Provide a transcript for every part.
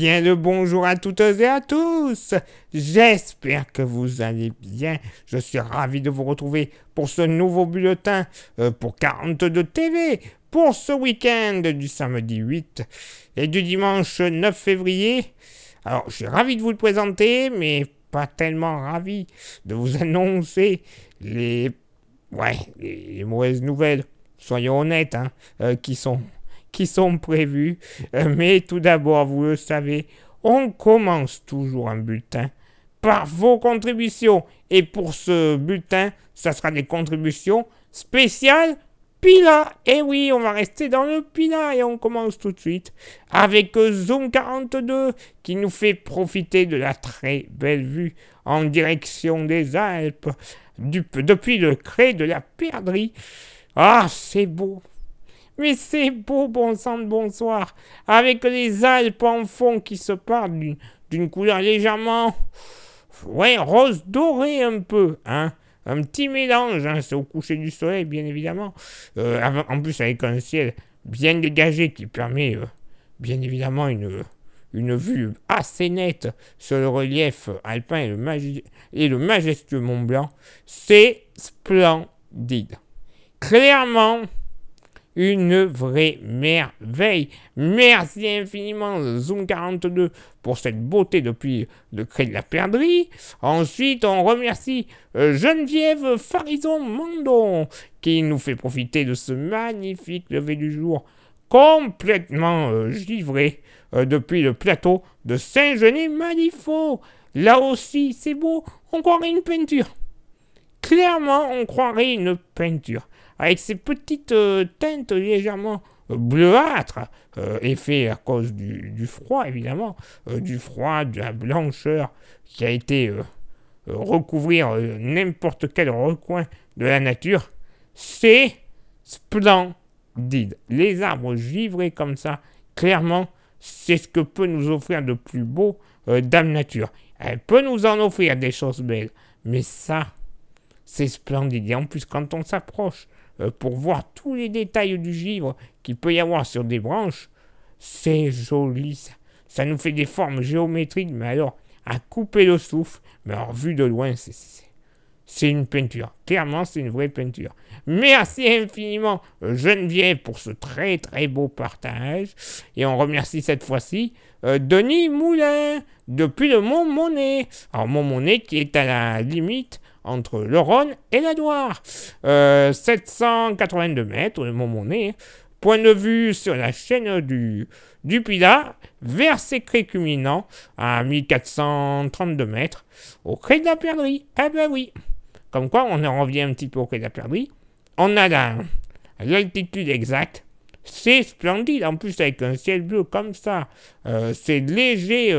Bien le bonjour à toutes et à tous. J'espère que vous allez bien. Je suis ravi de vous retrouver pour ce nouveau bulletin pour 42 TV pour ce week-end du samedi 8 et du dimanche 9 février. Alors, je suis ravi de vous le présenter, mais pas tellement ravi de vous annoncer les mauvaises nouvelles. Soyons honnêtes, qui sont prévus. Mais tout d'abord, vous le savez, on commence toujours un bulletin par vos contributions. Et pour ce bulletin, ça sera des contributions spéciales Pila. Et oui, on va rester dans le Pila et on commence tout de suite avec Zoom 42 qui nous fait profiter de la très belle vue en direction des Alpes depuis le crêt de la Perdrix. Ah, c'est beau! Mais c'est beau, bon sang de bonsoir, avec les Alpes en fond qui se parlent d'une couleur légèrement, rose doré un peu, un petit mélange, c'est au coucher du soleil, bien évidemment, en plus avec un ciel bien dégagé qui permet, bien évidemment, une vue assez nette sur le relief alpin et le majestueux Mont Blanc. C'est splendide. Clairement, une vraie merveille. Merci infiniment Zoom 42 pour cette beauté depuis le crêt de la Perdrix. Ensuite, on remercie Geneviève Farison-Mandon qui nous fait profiter de ce magnifique lever du jour complètement givré depuis le plateau de Saint-Genis-Malifaux. Là aussi, c'est beau, on croirait une peinture. Clairement, on croirait une peinture. Avec ces petites teintes légèrement bleuâtres, effet à cause du froid, évidemment, du froid, de la blancheur qui a été recouvrir n'importe quel recoin de la nature. C'est splendide. Les arbres givrés comme ça, clairement, c'est ce que peut nous offrir de plus beau Dame Nature. Elle peut nous en offrir des choses belles, mais ça, c'est splendide. Et en plus, quand on s'approche pour voir tous les détails du givre qu'il peut y avoir sur des branches, c'est joli. Ça nous fait des formes géométriques, mais alors, à couper le souffle, mais alors, vu de loin, c'est une peinture. Clairement, c'est une vraie peinture. Merci infiniment, Geneviève, pour ce très, très beau partage. Et on remercie cette fois-ci Denis Moulin, depuis le Mont Monet. Alors, Mont Monet qui est à la limite entre le Rhône et la Loire. 782 mètres, le Mont Monet. Point de vue sur la chaîne du Pilat, vers ses crêts culminants, à 1432 mètres, au crêt de la Perdrix. Eh ben oui. Comme quoi, on en revient un petit peu au crêt de la Perdrix. On a l'altitude exacte. C'est splendide, en plus avec un ciel bleu comme ça. C'est léger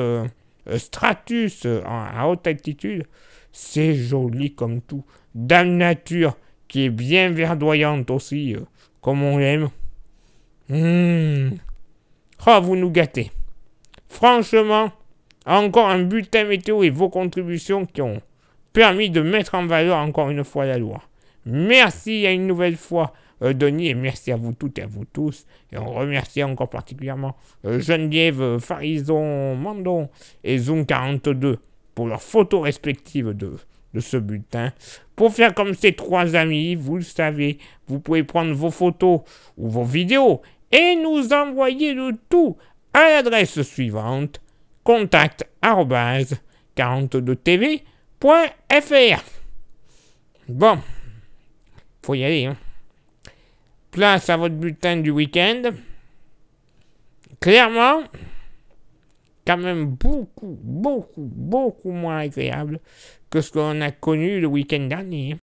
stratus à haute altitude. C'est joli comme tout. Dame Nature, qui est bien verdoyante aussi, comme on l'aime. Oh, vous nous gâtez. Franchement, encore un bulletin météo et vos contributions qui ont permis de mettre en valeur encore une fois la Loire. Merci à une nouvelle fois, Denis, et merci à vous toutes et à vous tous. Et on remercie encore particulièrement Geneviève Farison-Mandon et Zoom 42 pour leurs photos respectives de ce bulletin. Pour faire comme ces trois amis, vous le savez, vous pouvez prendre vos photos ou vos vidéos et nous envoyer le tout à l'adresse suivante, contact@42tv.fr. Bon, faut y aller, Place à votre bulletin du week-end. Clairement, quand même beaucoup moins agréable que ce qu'on a connu le week-end dernier.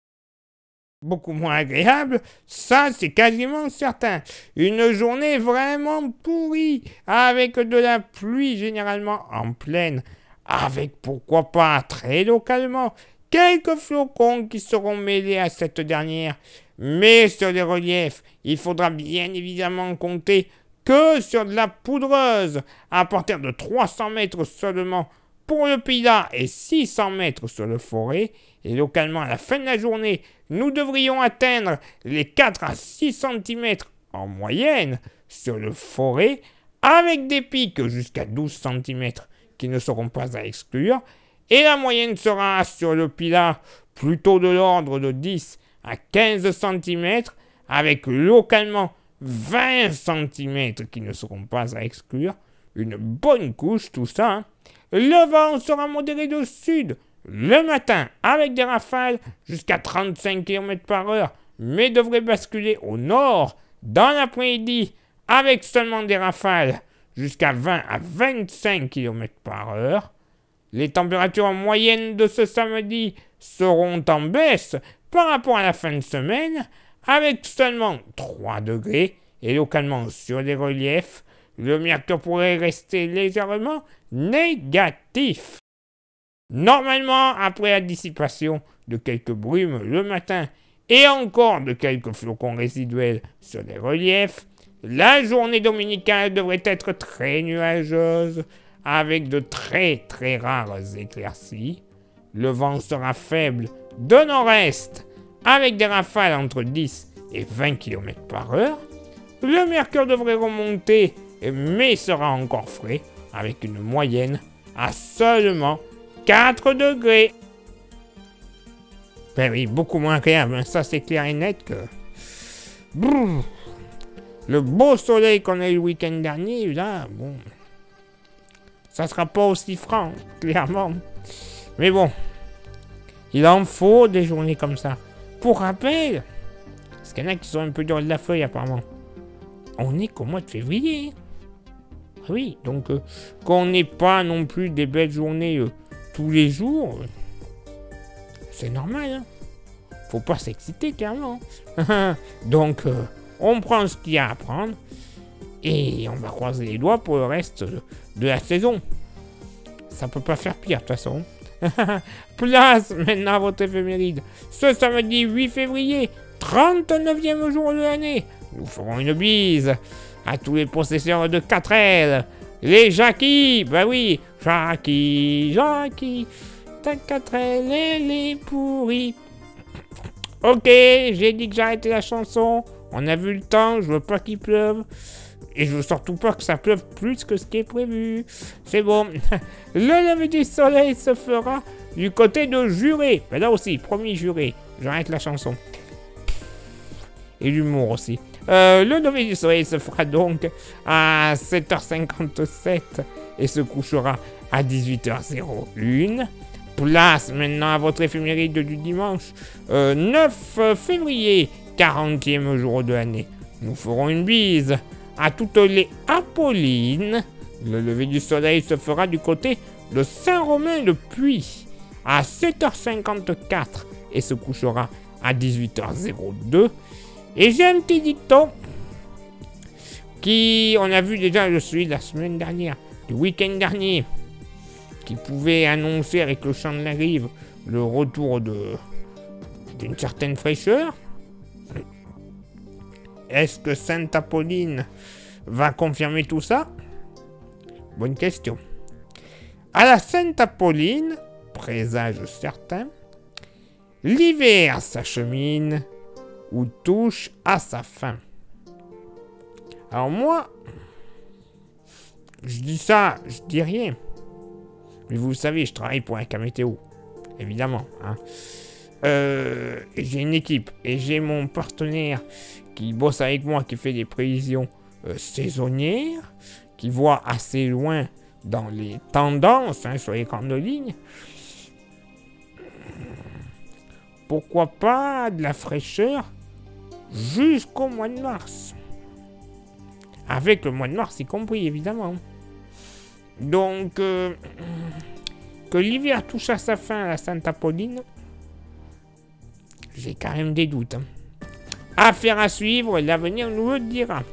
Beaucoup moins agréable, ça c'est quasiment certain. Une journée vraiment pourrie, avec de la pluie généralement en pleine, avec pourquoi pas très localement quelques flocons qui seront mêlés à cette dernière. Mais sur les reliefs, il faudra bien évidemment compter que sur de la poudreuse, à partir de 300 mètres seulement pour le Pilat et 600 mètres sur le Forêt. Et localement, à la fin de la journée, nous devrions atteindre les 4 à 6 cm en moyenne sur le Forêt, avec des pics jusqu'à 12 cm qui ne seront pas à exclure. Et la moyenne sera sur le Pilat plutôt de l'ordre de 10 à 15 cm, avec localement 20 cm qui ne seront pas à exclure. Une bonne couche, tout ça. Hein. Le vent sera modéré de sud le matin, avec des rafales jusqu'à 35 km/h, mais devrait basculer au nord dans l'après-midi, avec seulement des rafales jusqu'à 20 à 25 km/h. Les températures moyennes de ce samedi seront en baisse par rapport à la fin de semaine, avec seulement 3 degrés, et localement sur les reliefs, le mercure pourrait rester légèrement négatif. Normalement, après la dissipation de quelques brumes le matin et encore de quelques flocons résiduels sur les reliefs, la journée dominicale devrait être très nuageuse, avec de très très rares éclaircies. Le vent sera faible de nord-est, avec des rafales entre 10 et 20 km/h. Le mercure devrait remonter, mais sera encore frais, avec une moyenne à seulement 4 degrés. Ben oui, beaucoup moins agréable, hein. Ça c'est clair et net que... Brrr. Le beau soleil qu'on a eu le week-end dernier, là, bon... Ça sera pas aussi franc, clairement. Mais bon, il en faut des journées comme ça. Pour rappel, parce qu'il y en a qui sont un peu durs de la feuille apparemment, on n'est qu'au mois de février. Oui, donc qu'on n'ait pas non plus des belles journées tous les jours, c'est normal. Hein. Faut pas s'exciter clairement. Donc on prend ce qu'il y a à prendre et on va croiser les doigts pour le reste de la saison. Ça peut pas faire pire de toute façon. Place maintenant à votre éphéméride. Ce samedi 8 février, 39e jour de l'année, nous ferons une bise à tous les possesseurs de 4L. Les Jackie, bah oui, Jackie, ta 4L, elle est pourrie. Ok, j'ai dit que j'arrêtais la chanson. On a vu le temps, je veux pas qu'il pleuve. Et je veux surtout pas que ça pleuve plus que ce qui est prévu. C'est bon. Le lever du soleil se fera du côté de Juré. Ben là aussi, promis Juré. J'arrête la chanson. Et l'humour aussi. Le lever du soleil se fera donc à 7h57 et se couchera à 18h01. Place maintenant à votre éphéméride du dimanche 9 février, 40e jour de l'année. Nous ferons une bise à toutes les Apollines. Le lever du soleil se fera du côté de Saint-Romain-le-Puy à 7h54 et se couchera à 18h02. Et j'ai un petit dicton qui, on a vu déjà celui de la semaine dernière, du week-end dernier, qui pouvait annoncer avec le chant de la rive le retour d'une certaine fraîcheur. Est-ce que Sainte Apolline va confirmer tout ça? Bonne question. À la Sainte Apolline, présage certain, l'hiver s'achemine ou touche à sa fin. Alors moi, je dis ça, je dis rien. Mais vous le savez, je travaille pour un cas météo, évidemment. Hein. J'ai une équipe et j'ai mon partenaire qui bosse avec moi, qui fait des prévisions saisonnières, qui voit assez loin dans les tendances sur les grandes lignes. Pourquoi pas de la fraîcheur jusqu'au mois de mars. Avec le mois de mars y compris, évidemment. Donc, que l'hiver touche à sa fin à la Sainte Apolline, j'ai quand même des doutes. Hein. Affaire à suivre, l'avenir nous le dira.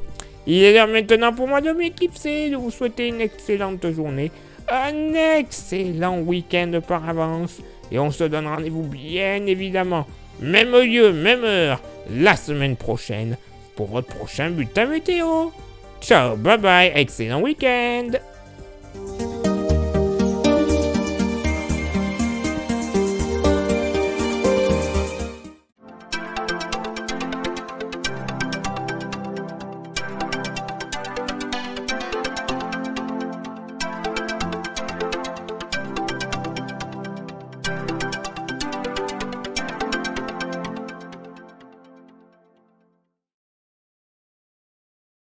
Il est l'heure maintenant pour moi de m'éclipser, de vous souhaiter une excellente journée, un excellent week-end par avance, et on se donne rendez-vous bien évidemment, même lieu, même heure, la semaine prochaine, pour votre prochain bulletin météo. Ciao, bye bye, excellent week-end.